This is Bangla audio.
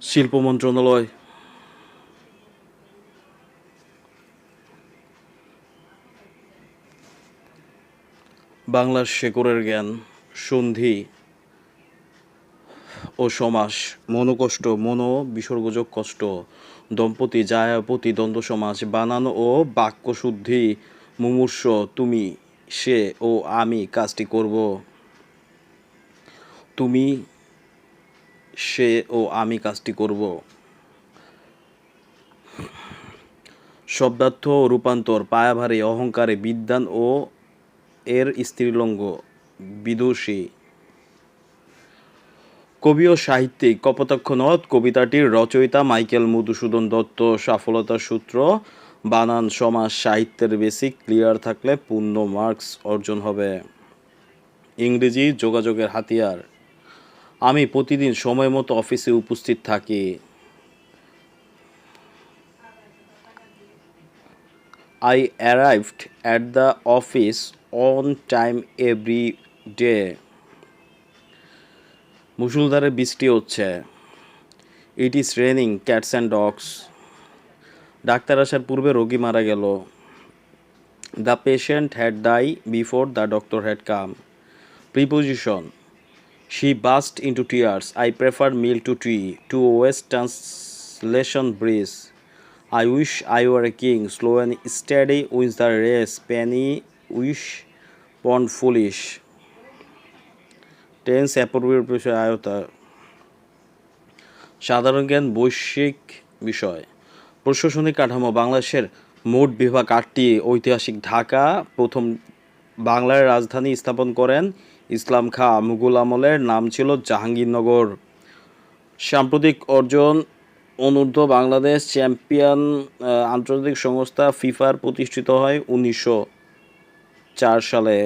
শিল্প মন্ত্রণালয়। বাংলার শেকড়ের জ্ঞান, সন্ধি ও সমাস, মনোকষ্ট, মনো বিসর্গযোগ কষ্ট, দম্পতি জায়াপতি দ্বন্দ্ব সমাস, বানান ও বাক্যশুদ্ধি, মুমূর্ষ, তুমি, সে ও আমি কাজটি করব, তুমি, সে ও আমি কাজটি করব। শব্দার্থ ও রূপান্তর, পায়াভারী, অহংকারে, বিদ্বান ও এর স্ত্রীলিঙ্গ, বিদুষী। কবি ও সাহিত্যিক, কপোতাক্ষ নদ কবিতাটির রচয়িতা মাইকেল মধুসূদন দত্ত। সফলতার সূত্র, বানান, সমাস, সাহিত্যের বেসিক ক্লিয়ার থাকলে পূর্ণ মার্কস অর্জন হবে। ইংরেজি যোগাযোগের হাতিয়ার, আমি প্রতিদিন সময় মতো অফিসে উপস্থিত থাকি। I arrived at the office on time every day. মুষলধারে বৃষ্টি হচ্ছে। It is raining cats and dogs. Doctor আসার পূর্বে রোগী মারা গেল। The patient had died before the doctor had come. Preposition, she burst into tears. I prefer milk to tea. To West translation breeze. I wish I were a king. Slow and steady wins the race. Penny wish pond foolish. Tense appropriate বিষয় আয়তা। সাধারণ জ্ঞান বৈশ্বিক বিষয়। প্রশাসনিক কাঠামো, বাংলাদেশের মোট বিভাগ ৮টি। ঐতিহাসিক ঢাকা প্রথম বাংলার রাজধানী স্থাপন করেন ইসলাম খাঁ। মুঘল আমলের নাম ছিল জাহাঙ্গীরনগর। সাম্প্রতিক অর্জন, অনূর্ধ্ব বাংলাদেশ চ্যাম্পিয়ন আন্তর্জাতিক সংস্থা ফিফার প্রতিষ্ঠিত হয় 1904 সালে।